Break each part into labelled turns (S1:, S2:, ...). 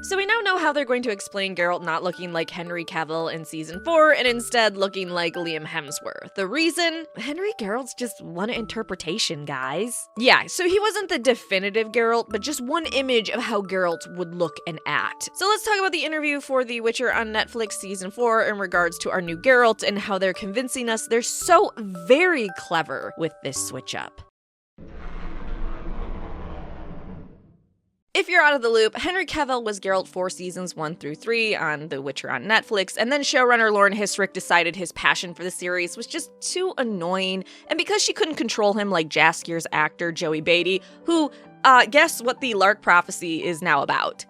S1: So we now know how they're going to explain Geralt not looking like Henry Cavill in season 4 and instead looking like Liam Hemsworth. The reason? Henry Geralt's just one interpretation, guys. Yeah, so he wasn't the definitive Geralt, but just one image of how Geralt would look and act. So let's talk about the interview for The Witcher on Netflix season 4 in regards to our new Geralt and how they're convincing us they're so very clever with this switch up. If you're out of the loop, Henry Cavill was Geralt for seasons 1 through 3 on The Witcher on Netflix, and then showrunner Lauren Hissrich decided his passion for the series was just too annoying, and because she couldn't control him like Jaskier's actor Joey Beatty, who, guess what the Lark Prophecy is now about?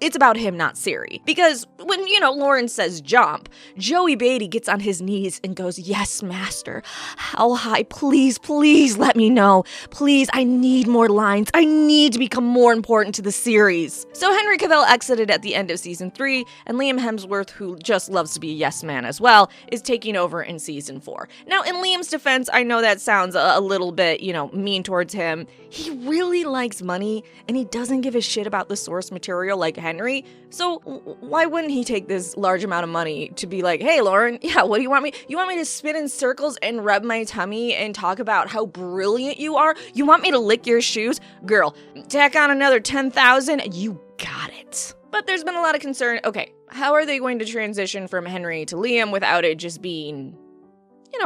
S1: It's about him, not Ciri. Because when, Lauren says jump, Joey Beatty gets on his knees and goes, "Yes, master. How high? Please, please let me know. Please, I need more lines. I need to become more important to the series." So Henry Cavill exited at the end of season 3, and Liam Hemsworth, who just loves to be a yes man as well, is taking over in season 4. Now, in Liam's defense, I know that sounds a little bit, mean towards him. He really likes money, and he doesn't give a shit about the source material like Henry, so why wouldn't he take this large amount of money to be like, "Hey, Lauren, yeah, what do you want me? You want me to spin in circles and rub my tummy and talk about how brilliant you are? You want me to lick your shoes? Girl, tack on another 10,000, you got it." But there's been a lot of concern. Okay, how are they going to transition from Henry to Liam without it just being,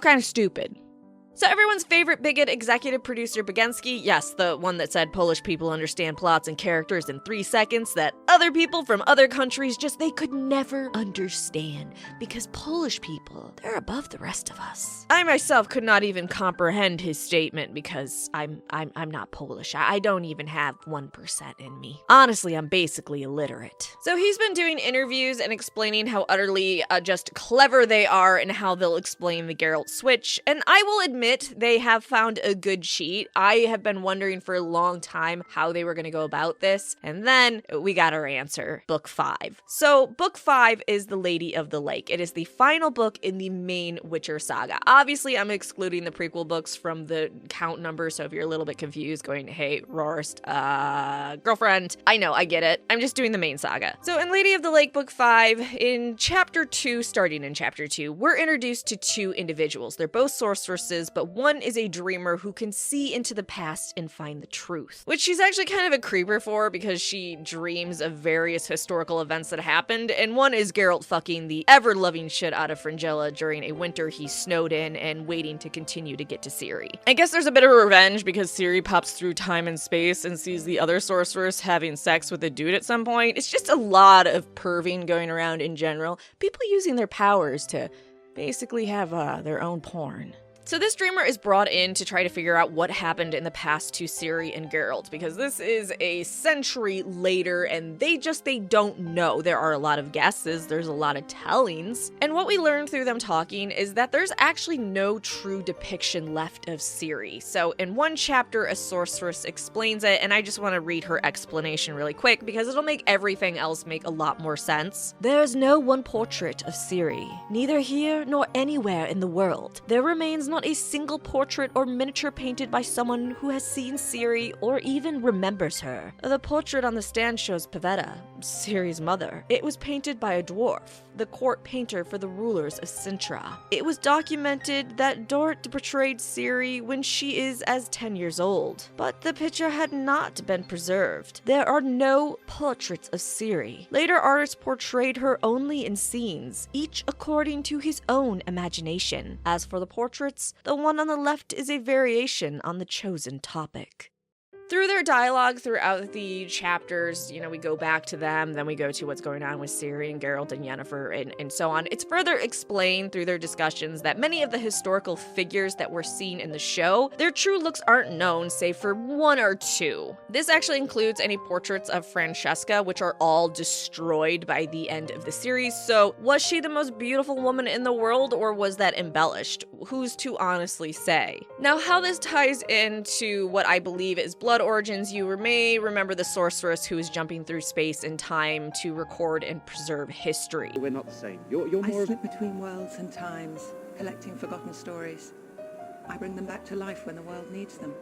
S1: kind of stupid? So everyone's favorite bigot executive producer Baginski, yes, the one that said Polish people understand plots and characters in 3 seconds that other people from other countries they could never understand, because Polish people, they're above the rest of us. I myself could not even comprehend his statement because I'm not Polish. I don't even have 1% in me. Honestly, I'm basically illiterate. So he's been doing interviews and explaining how utterly just clever they are and how they'll explain the Geralt switch, and I will admit they have found a good cheat. I have been wondering for a long time how they were going to go about this, and then we got our answer. Book 5. So book 5 is The Lady of the Lake. It is the final book in the main Witcher saga. Obviously, I'm excluding the prequel books from the count number, so if you're a little bit confused going, "Hey, Rawrist, girlfriend," I know, I get it. I'm just doing the main saga. So in Lady of the Lake book 5, in chapter 2, starting in chapter 2, we're introduced to 2 individuals. They're both sorceresses, but one is a dreamer who can see into the past and find the truth, which she's actually kind of a creeper for because she dreams of various historical events that happened, and one is Geralt fucking the ever-loving shit out of Fringilla during a winter he's snowed in and waiting to continue to get to Ciri. I guess there's a bit of revenge because Ciri pops through time and space and sees the other sorceress having sex with a dude at some point. It's just a lot of perving going around in general. People using their powers to basically have their own porn. So this dreamer is brought in to try to figure out what happened in the past to Ciri and Geralt, because this is a century later and they don't know. There are a lot of guesses, there's a lot of tellings, and what we learned through them talking is that there's actually no true depiction left of Ciri. So in one chapter, a sorceress explains it, and I just want to read her explanation really quick because it'll make everything else make a lot more sense. "There is no one portrait of Ciri, neither here nor anywhere in the world. There remains not a single portrait or miniature painted by someone who has seen Ciri or even remembers her. The portrait on the stand shows 𝒫𝒫, Ciri's mother. It was painted by a dwarf, the court painter for the rulers of Sintra. It was documented that Dort portrayed Ciri when she is as 10 years old, but the picture had not been preserved. There are no portraits of Ciri. Later artists portrayed her only in scenes, each according to his own imagination. As for the portraits, the one on the left is a variation on the chosen topic." Through their dialogue throughout the chapters, we go back to them, then we go to what's going on with Ciri and Geralt and Yennefer and so on. It's further explained through their discussions that many of the historical figures that we're seeing in the show, their true looks aren't known save for 1 or 2. This actually includes any portraits of Francesca, which are all destroyed by the end of the series. So was she the most beautiful woman in the world, or was that embellished? Who's to honestly say? Now, how this ties into what I believe is blood origins, you may remember the sorceress who is jumping through space and time to record and preserve history.
S2: We're not the same. You're more...
S3: I slip between worlds and times, collecting forgotten stories. I bring them back to life when the world needs them.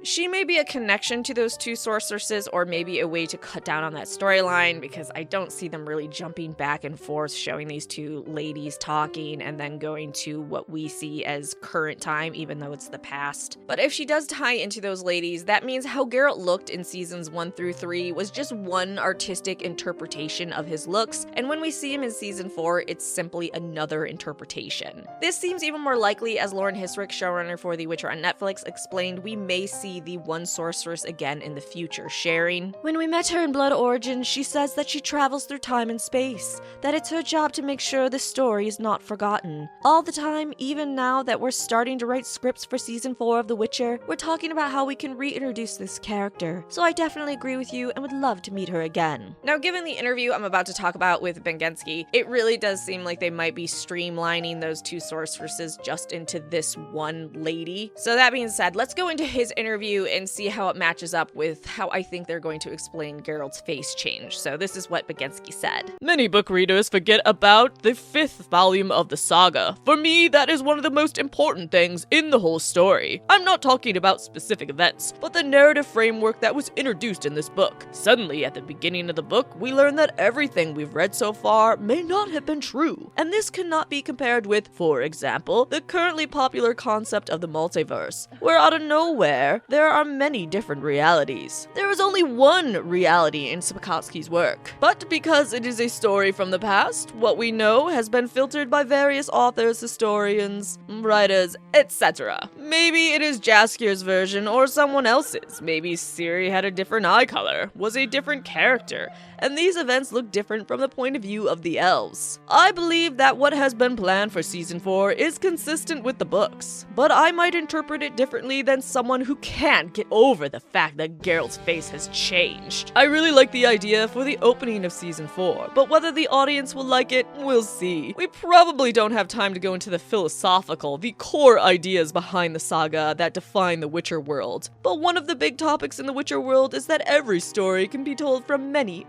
S1: She may be a connection to those two sorceresses, or maybe a way to cut down on that storyline, because I don't see them really jumping back and forth, showing these two ladies talking and then going to what we see as current time, even though it's the past. But if she does tie into those ladies, that means how Geralt looked in seasons 1 through 3 was just one artistic interpretation of his looks, and when we see him in season 4, it's simply another interpretation. This seems even more likely, as Lauren Hissrich, showrunner for The Witcher on Netflix, explained we may see the one sorceress again in the future, sharing, "When we met her in Blood Origin, she says that she travels through time and space, that it's her job to make sure the story is not forgotten. All the time, even now that we're starting to write scripts for season 4 of The Witcher, we're talking about how we can reintroduce this character. So I definitely agree with you and would love to meet her again." Now, given the interview I'm about to talk about with Begensky, it really does seem like they might be streamlining those two sorceresses just into this one lady. So that being said, let's go into his interview and see how it matches up with how I think they're going to explain Geralt's face change. So this is what Begensky said.
S2: "Many book readers forget about the 5th volume of the saga. For me, that is one of the most important things in the whole story. I'm not talking about specific events, but the narrative framework that was introduced in this book. Suddenly, at the beginning of the book, we learn that everything we've read so far may not have been true, and this cannot be compared with, for example, the currently popular concept of the multiverse, where out of nowhere, there are many different realities. There is only one reality in Sapkowski's work, but because it is a story from the past, what we know has been filtered by various authors, historians, writers, etc. Maybe it is Jaskier's version or someone else's. Maybe Ciri had a different eye color, was a different character, and these events look different from the point of view of the elves. I believe that what has been planned for season 4 is consistent with the books, but I might interpret it differently than someone who can't get over the fact that Geralt's face has changed. I really like the idea for the opening of season 4, but whether the audience will like it, we'll see. We probably don't have time to go into the philosophical, the core ideas behind the saga that define the Witcher world, but one of the big topics in the Witcher world is that every story can be told from many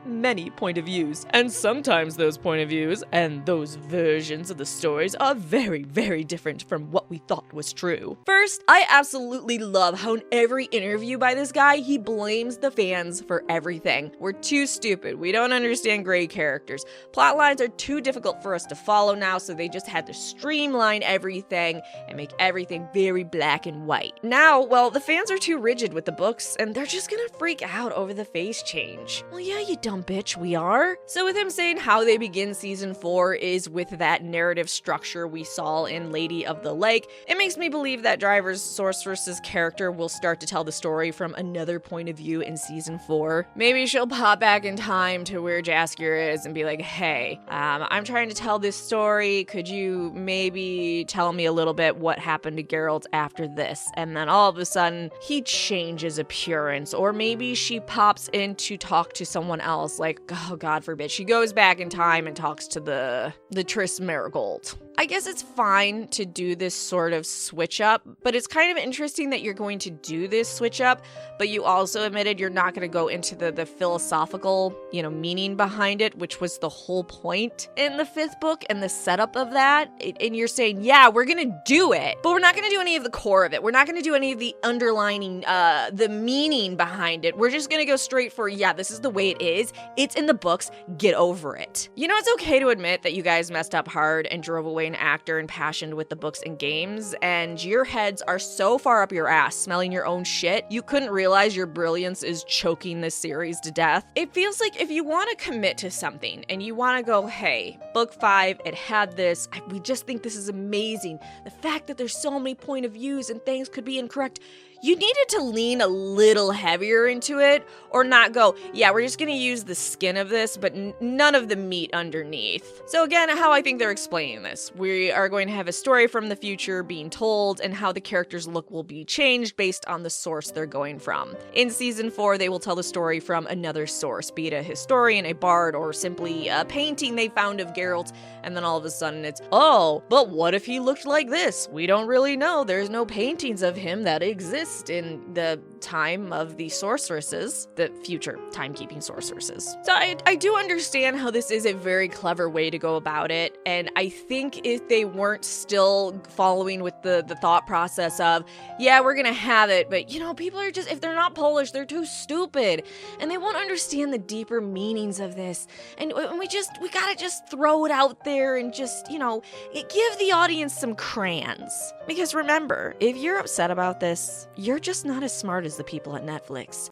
S2: point of views, and sometimes those point of views and those versions of the stories are very different from what we thought was true.
S1: First, I absolutely love how in every interview by this guy, he blames the fans for everything. We're too stupid, we don't understand gray characters, plot lines are too difficult for us to follow now, so they just had to streamline everything and make everything very black and white. Now, well, the fans are too rigid with the books, and they're just gonna freak out over the face change. Well, yeah, you dumb bitch, we are. So with him saying how they begin season 4 is with that narrative structure we saw in Lady of the Lake, it makes me believe that Driver's sorceress's character will start to tell the story from another point of view in season 4. Maybe she'll pop back in time to where Jaskier is and be like, "Hey, I'm trying to tell this story, could you maybe tell me a little bit what happened to Geralt after this?" And then all of a sudden, he changes appearance, or maybe she pops in to talk to someone else, like, oh god forbid, she goes back in time and talks to the Triss Merigold. I guess it's fine to do this sort of switch up, but it's kind of interesting that you're going to do this switch up, but you also admitted you're not going to go into the philosophical, meaning behind it, which was the whole point in the 5th book and the setup of that. And you're saying, yeah, we're going to do it, but we're not going to do any of the core of it. We're not going to do any of the underlining, the meaning behind it. We're just going to go straight for, yeah, this is the way it is. It's in the books. Get over it. It's okay to admit that you guys messed up hard and drove away an actor impassioned with the books and games, and your heads are so far up your ass smelling your own shit, you couldn't realize your brilliance is choking this series to death. It feels like if you want to commit to something and you want to go, hey, book 5, it had this, we just think this is amazing, the fact that there's so many point of views and things could be incorrect, you needed to lean a little heavier into it, or not go, yeah, we're just gonna use the skin of this, but none of the meat underneath. So again, how I think they're explaining this. We are going to have a story from the future being told, and how the character's look will be changed based on the source they're going from. In season 4, they will tell the story from another source, be it a historian, a bard, or simply a painting they found of Geralt, and then all of a sudden it's, oh, but what if he looked like this? We don't really know. There's no paintings of him that exist in the time of the sorceresses, the future timekeeping sorceresses. So I do understand how this is a very clever way to go about it, and I think if they weren't still following with the thought process of, yeah, we're gonna have it, but you know, people are just, if they're not Polish, they're too stupid, and they won't understand the deeper meanings of this, and we gotta just throw it out there and just, you know, give the audience some crayons. Because remember, if you're upset about this, you're just not as smart as the people at Netflix.